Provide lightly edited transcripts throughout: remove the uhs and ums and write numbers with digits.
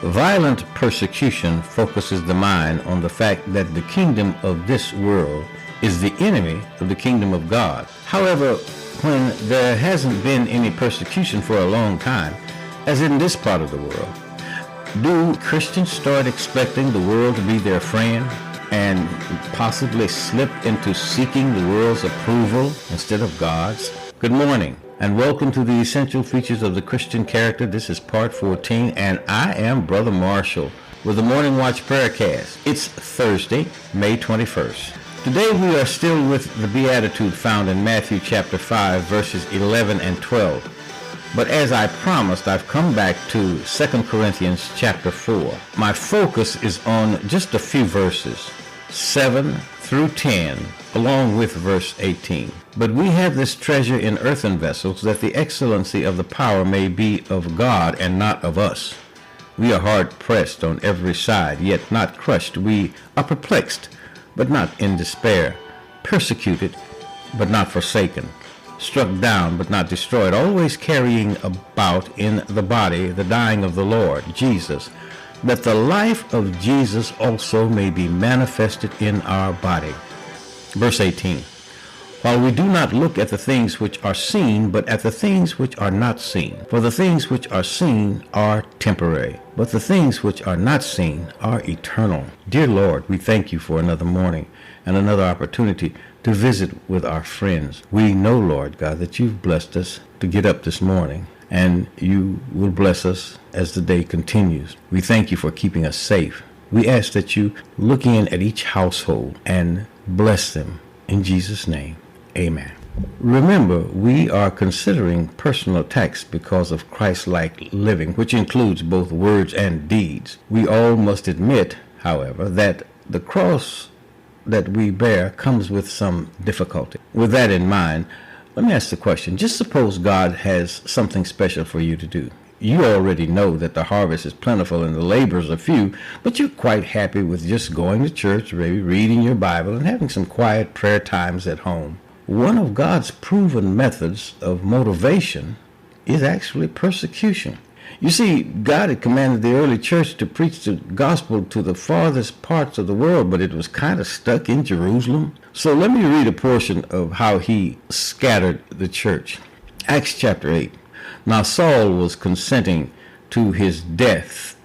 Violent persecution focuses the mind on the fact that the kingdom of this world is the enemy of the kingdom of God. However, when there hasn't been any persecution for a long time, as in this part of the world, do Christians start expecting the world to be their friend and possibly slip into seeking the world's approval instead of God's? Good morning, and welcome to the Essential Features of the Christian Character. This is part 14, and I am Brother Marshall with the Morning Watch Prayercast. It's Thursday, May 21st. Today we are still with the Beatitude found in Matthew chapter 5, verses 11 and 12. But as I promised, I've come back to 2 Corinthians chapter 4. My focus is on just a few verses, 7 through 10, along with verse 18. But we have this treasure in earthen vessels, that the excellency of the power may be of God and not of us. We are hard pressed on every side, yet not crushed. We are perplexed, but not in despair. Persecuted, but not forsaken. Struck down, but not destroyed. Always carrying about in the body the dying of the Lord Jesus, that the life of Jesus also may be manifested in our body. Verse 18. While we do not look at the things which are seen, but at the things which are not seen. For the things which are seen are temporary, but the things which are not seen are eternal. Dear Lord, we thank you for another morning and another opportunity to visit with our friends. We know, Lord God, that you've blessed us to get up this morning, and you will bless us as the day continues. We thank you for keeping us safe. We ask that you look in at each household and bless them. In Jesus' name, amen. Remember, we are considering personal attacks because of Christ-like living, which includes both words and deeds. We all must admit, however, that the cross that we bear comes with some difficulty. With that in mind, let me ask the question. Just suppose God has something special for you to do. You already know that the harvest is plentiful and the laborers are few, but you're quite happy with just going to church, maybe reading your Bible, and having some quiet prayer times at home. One of God's proven methods of motivation is actually persecution. You see, God had commanded the early church to preach the gospel to the farthest parts of the world, but it was kind of stuck in Jerusalem. So let me read a portion of how he scattered the church. Acts chapter 8. Now Saul was consenting to his death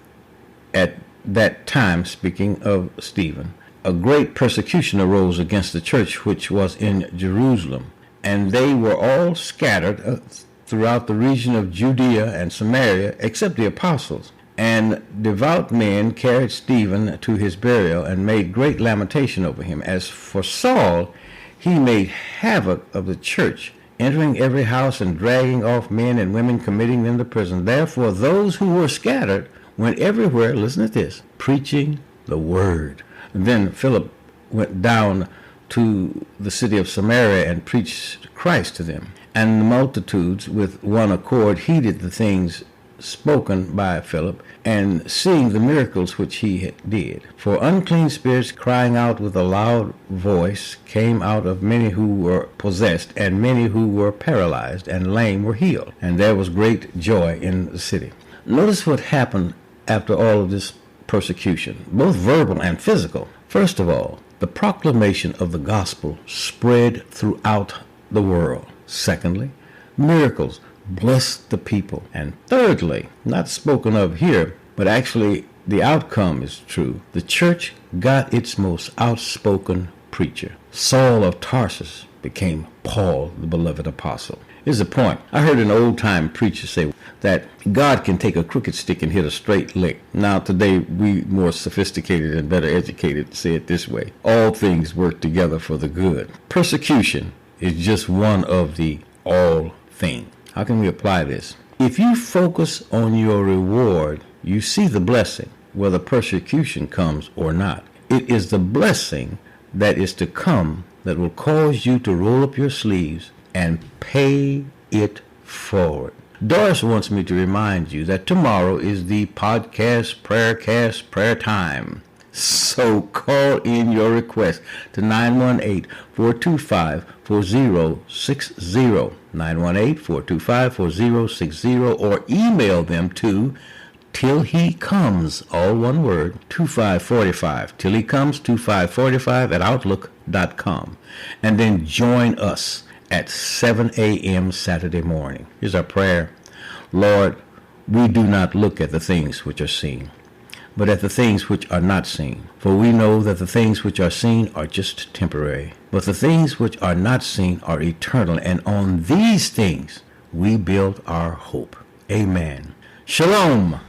at that time, speaking of Stephen. A great persecution arose against the church which was in Jerusalem, and they were all scattered throughout the region of Judea and Samaria, except the apostles. And devout men carried Stephen to his burial and made great lamentation over him. As for Saul, he made havoc of the church, entering every house and dragging off men and women, committing them to prison. Therefore, those who were scattered went everywhere, listen to this, preaching the word. Then Philip went down to the city of Samaria and preached Christ to them. And the multitudes with one accord heeded the things spoken by Philip, and seeing the miracles which he did. For unclean spirits, crying out with a loud voice, came out of many who were possessed, and many who were paralyzed and lame were healed. And there was great joy in the city. Notice what happened after all of this persecution, both verbal and physical. First of all, the proclamation of the gospel spread throughout the world. Secondly, miracles blessed the people. And thirdly, not spoken of here, but actually the outcome is true. The church got its most outspoken preacher. Saul of Tarsus became Paul, the beloved apostle. Here's the point. I heard an old-time preacher say that God can take a crooked stick and hit a straight lick. Now, today, we more sophisticated and better educated say it this way. All things work together for the good. Persecution is just one of the all things. How can we apply this? If you focus on your reward, you see the blessing, whether persecution comes or not. It is the blessing that is to come that will cause you to roll up your sleeves and pay it forward. Doris wants me to remind you that tomorrow is the podcast, prayercast, prayer time. So call in your request to 918-425-4060, 918-425-4060, or email them to till he comes, all one word, 2545. Till he comes, 2545 at outlook.com. And then join us at 7 a.m. Saturday morning. Here's our prayer. Lord, we do not look at the things which are seen, but at the things which are not seen. For we know that the things which are seen are just temporary, but the things which are not seen are eternal, and on these things we build our hope. Amen. Shalom.